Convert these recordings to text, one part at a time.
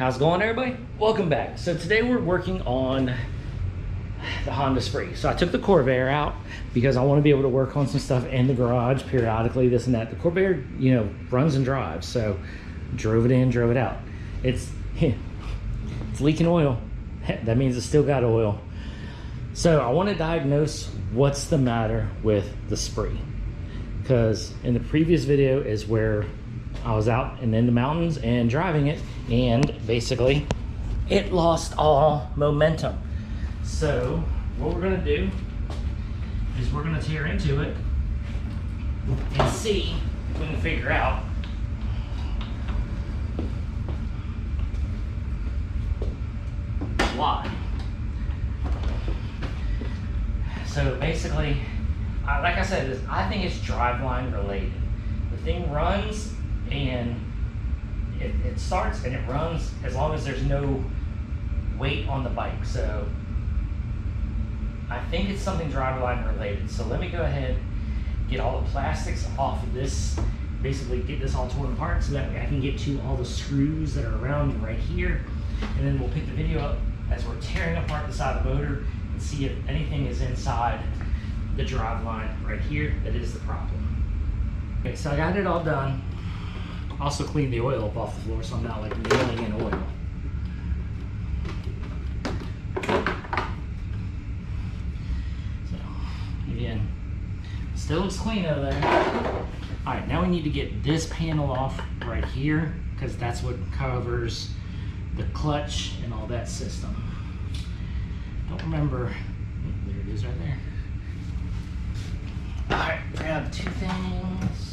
How's it going, everybody? Welcome back. So today we're working on the Honda Spree. So I took the Corvair out because I want to be able to work on some stuff in the garage periodically, this and that. The Corvair, you know, runs and drives. So drove it in, drove it out. It's leaking oil. That means it's still got oil. So I want to diagnose what's the matter with the Spree, because in the previous video is where I was out and in the mountains and driving it, and basically it lost all momentum. So what we're gonna do is we're gonna tear into it and see if we can figure out why. So basically, like I said, I think it's driveline related. The thing runs and it starts and it runs as long as there's no weight on the bike. So I think it's something driveline related. So let me go ahead, get all the plastics off of this, basically get this all torn apart so that I can get to all the screws that are around right here. And then we'll pick the video up as we're tearing apart the side of the motor and see if anything is inside the driveline right here that is the problem. Okay, so I got it all done. Also cleaned the oil up off the floor so I'm not like nailing in oil. So again, still looks clean over there. All right, now we need to get this panel off right here because that's what covers the clutch and all that system. Don't remember, there it is right there. All right, grab two things.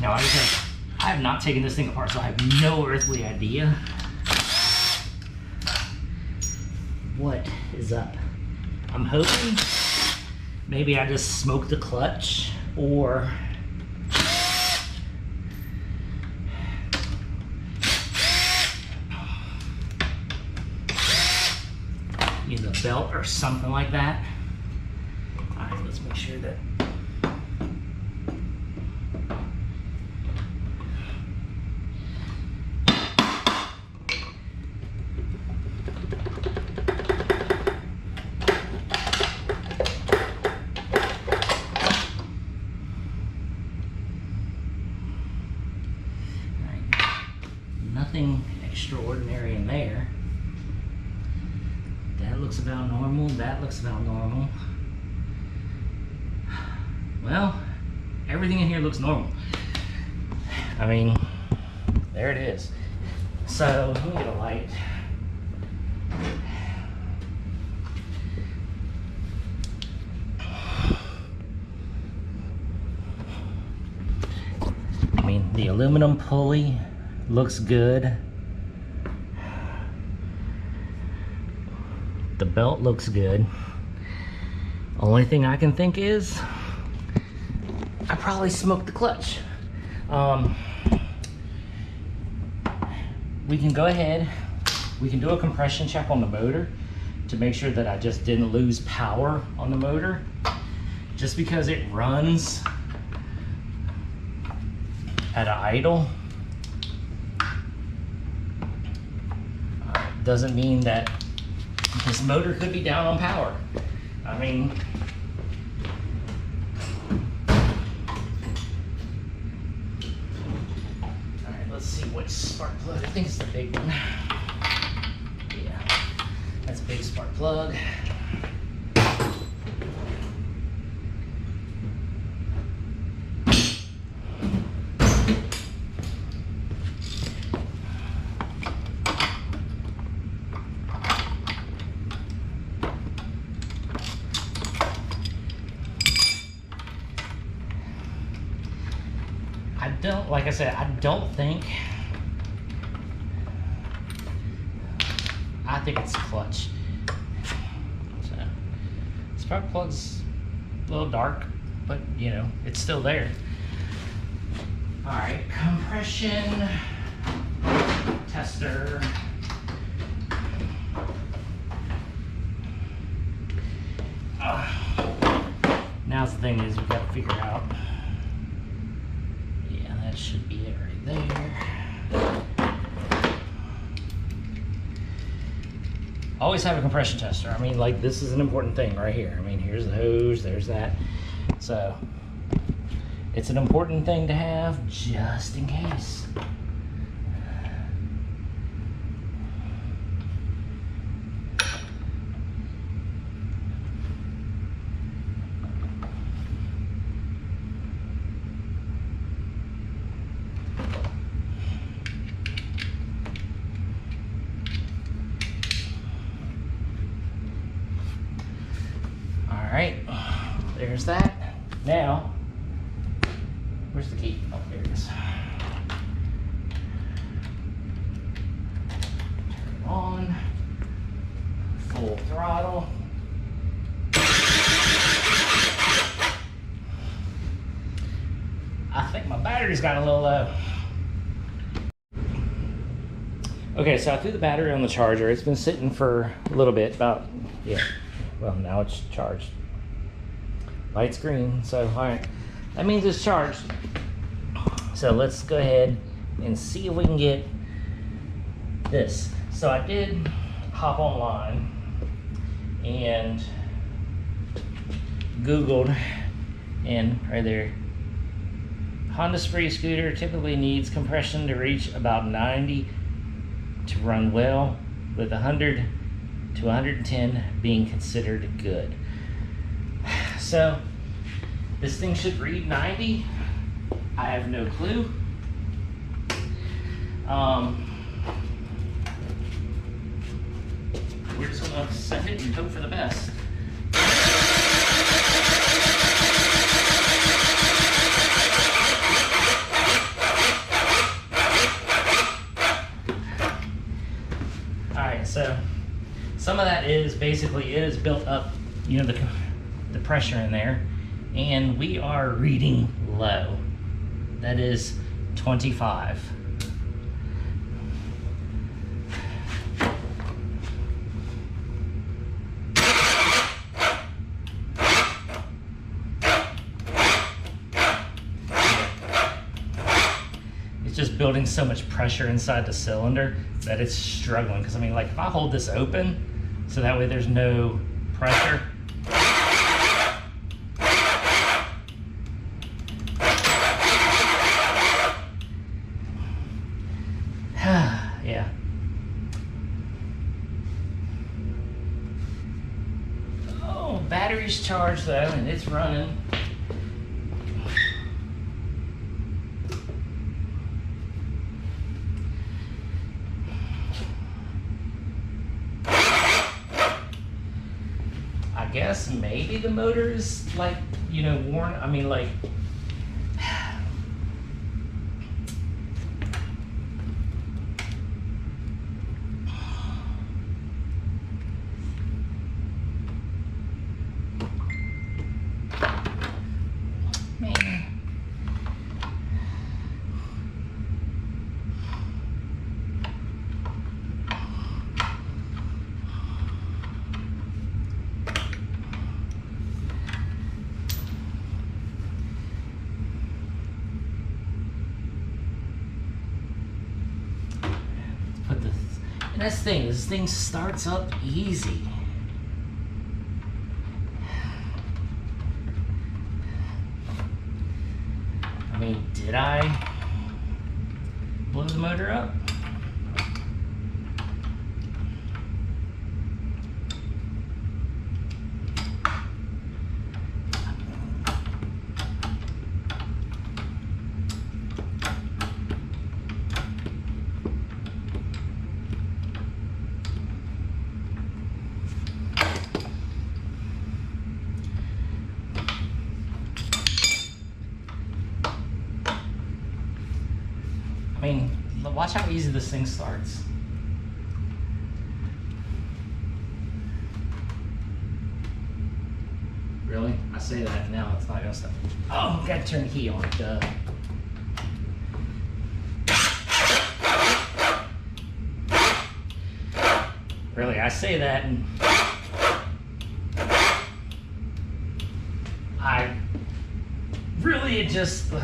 Now, I have not taken this thing apart, so I have no earthly idea what is up. I'm hoping maybe I just smoked the clutch, or either the belt or something like that. All right, let's make sure that nothing extraordinary in there. That looks about normal. That looks about normal. Well, everything in here looks normal. I mean, there it is. So let me get a light. I mean, the aluminum pulley looks good. The belt looks good. Only thing I can think is I probably smoked the clutch. We can go ahead, we can do a compression check on the motor to make sure that I just didn't lose power on the motor. Just because it runs at an idle doesn't mean that this motor could be down on power. I mean, all right, let's see what spark plug. I think it's the big one. Yeah, that's a big spark plug. Like I said, I think it's clutch. So spark plug's a little dark, but you know, it's still there. All right, compression tester. Now the thing is, we've got to figure out. Yeah, that should be it right there. Always have a compression tester. I mean, like, this is an important thing right here. I mean, here's the hose, there's that. So it's an important thing to have just in case. All right, there's that. Now, where's the key? Oh, there it is. Turn it on. Full throttle. I think my battery's got a little low. Okay, so I threw the battery on the charger. It's been sitting for a little bit, about, yeah, well, now it's charged. Light's green, so all right. That means it's charged. So let's go ahead and see if we can get this. So I did hop online and Googled, and right there, Honda Spree scooter typically needs compression to reach about 90 to run well, with 100 to 110 being considered good. So this thing should read 90. I have no clue. We're just gonna set it and hope for the best. Alright, so some of that is basically, it is built up, you know, the pressure in there, and we are reading low. That is 25. It's just building so much pressure inside the cylinder that it's struggling. Because I mean, like, if I hold this open so that way there's no pressure, yeah. Oh, battery's charged though, and it's running. I guess maybe the motor is, like, you know, worn. I mean, like, man. And that's the thing, this thing starts up easy. I mean, did I blow the motor up? I mean, watch how easy this thing starts. Really? I say that, now it's not gonna stop. Oh, gotta turn the key on. Duh. Really, I say that and I really just, all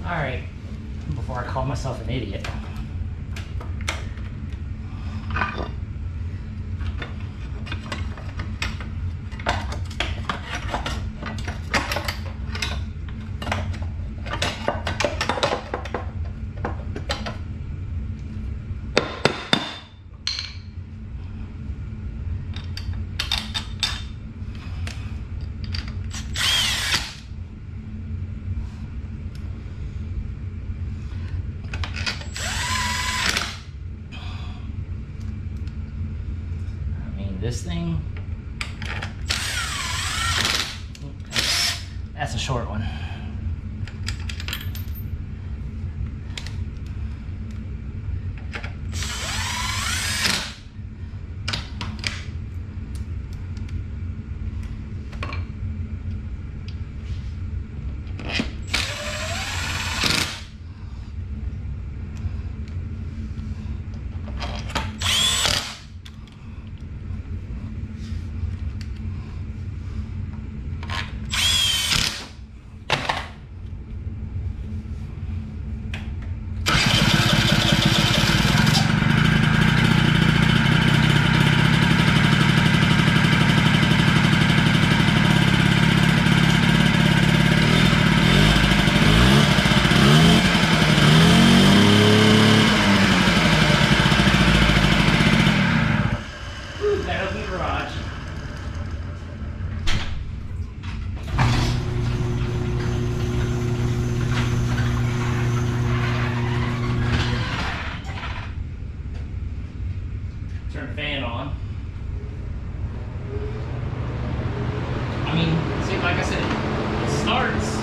right, before I call myself an idiot. This thing, that's a short one. Turn the fan on. I mean, see, like I said, it starts.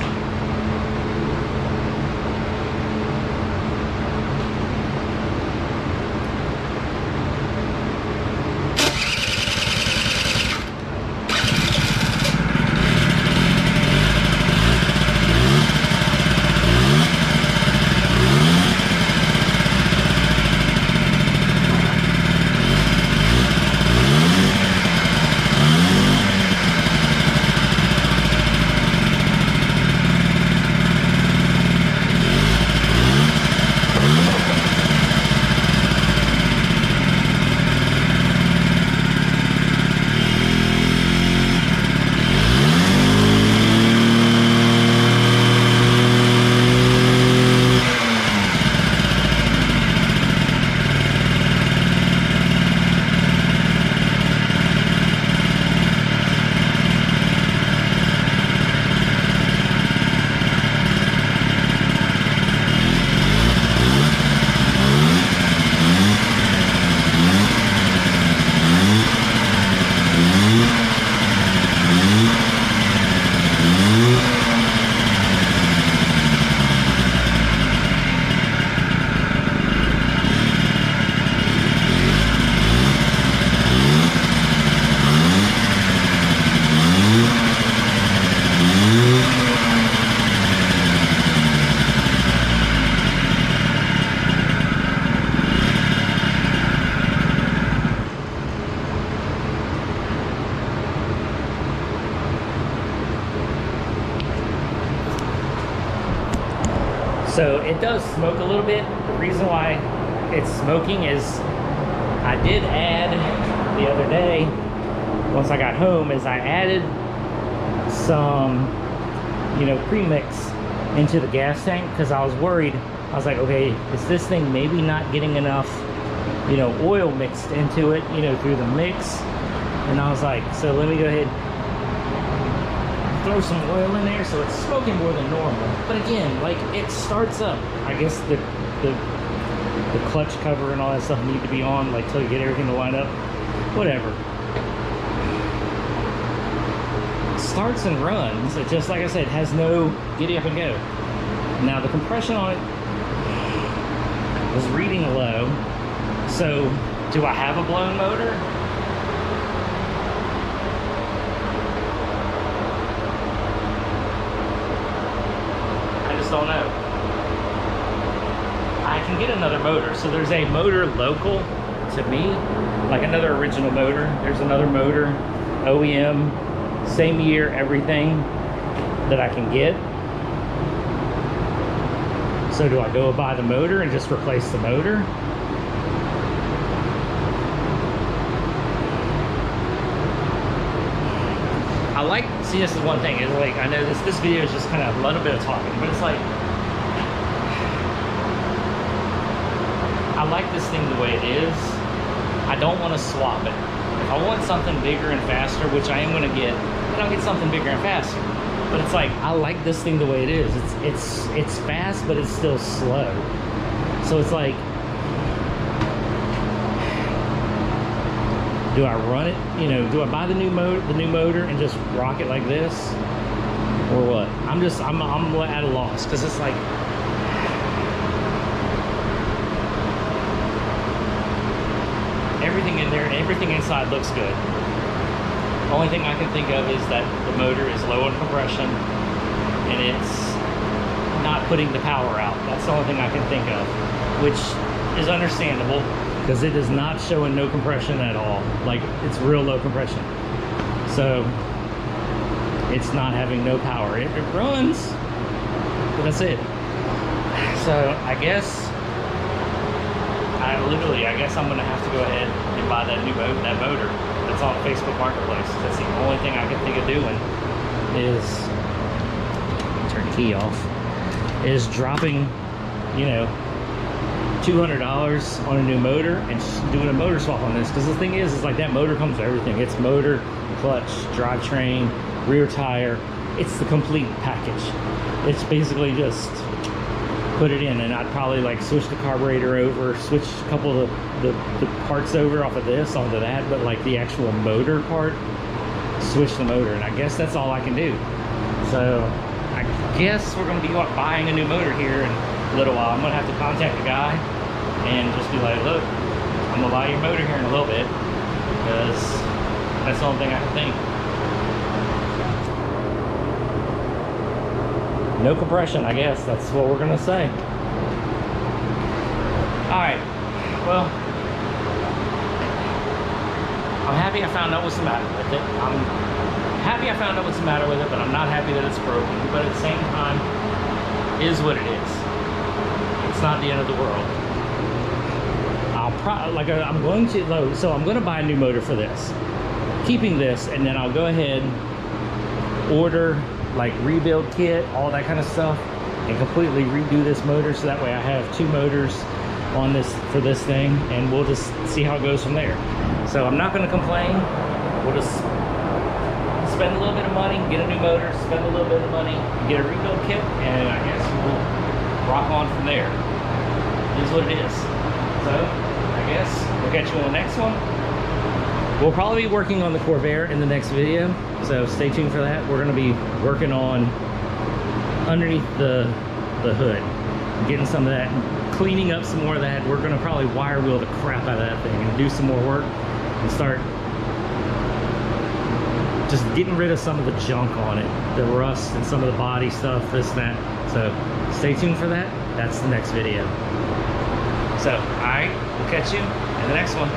So it does smoke a little bit. The reason why it's smoking is I did add the other day, once I got home, is I added some, you know, premix into the gas tank because I was worried. I was like, okay, is this thing maybe not getting enough, you know, oil mixed into it, you know, through the mix? And I was like, so let me go ahead, throw some oil in there so it's smoking more than normal. But again, like, it starts up. I guess the clutch cover and all that stuff need to be on, like, till you get everything to line up. Whatever. Starts and runs. It just, like I said, has no giddy up and go. Now the compression on it was reading low. So do I have a blown motor? Don't know. I can can get another motor. So there's a motor local to me, like another original motor. There's another motor, OEM, same year, everything, that I can get. So do I go buy the motor and just replace the motor? I like, see, this is one thing, is like, I know this video is just kind of a little bit of talking, but it's like, I like this thing the way it is. I don't want to swap it. If I want something bigger and faster, which I am going to get, then I'll get something bigger and faster. But it's like, I like this thing the way it is. It's fast, but it's still slow. So it's like, do I run it? You know, do I buy the new motor and just rock it like this, or what? I'm at a loss, because it's like, everything in there and everything inside looks good. The only thing I can think of is that the motor is low in compression and it's not putting the power out. That's the only thing I can think of, which is understandable, because it is not showing no compression at all. Like, it's real low compression. So it's not having no power. It runs, but that's it. So I guess I guess I'm gonna have to go ahead and buy that that motor that's on Facebook Marketplace. That's the only thing I can think of doing, is turn the key off, is dropping, you know, $200 on a new motor and doing a motor swap on this. Because the thing is like, that motor comes with everything. It's motor, clutch, drivetrain, rear tire. It's the complete package. It's basically just put it in, and I'd probably like switch the carburetor over, switch a couple of the parts over off of this onto that, but like the actual motor part, switch the motor, and I guess that's all I can do. So I guess we're going to be buying a new motor here in a little while. I'm going to have to contact the guy and just be like, look, I'm going to buy your motor here in a little bit, because that's the only thing I can think. No compression, I guess. That's what we're gonna say. Alright, well, I'm happy I found out what's the matter with it. I'm happy I found out what's the matter with it, but I'm not happy that it's broken. But at the same time, it is what it is. It's not the end of the world. I'm going to, so I'm gonna buy a new motor for this. Keeping this, and then I'll go ahead, order like rebuild kit, all that kind of stuff, and completely redo this motor, so that way I have two motors on this for this thing, and we'll just see how it goes from there. So I'm not going to complain. We'll just spend a little bit of money, get a new motor, spend a little bit of money, get a rebuild kit, and I guess we'll rock on from there. It is what it is. So I guess we'll catch you on the next one. We'll probably be working on the Corvair in the next video, so stay tuned for that. We're going to be working on underneath the hood, getting some of that, cleaning up some more of that. We're going to probably wire wheel the crap out of that thing and do some more work and start just getting rid of some of the junk on it, the rust and some of the body stuff, this and that. So stay tuned for that. That's the next video. So, all right, we'll catch you in the next one.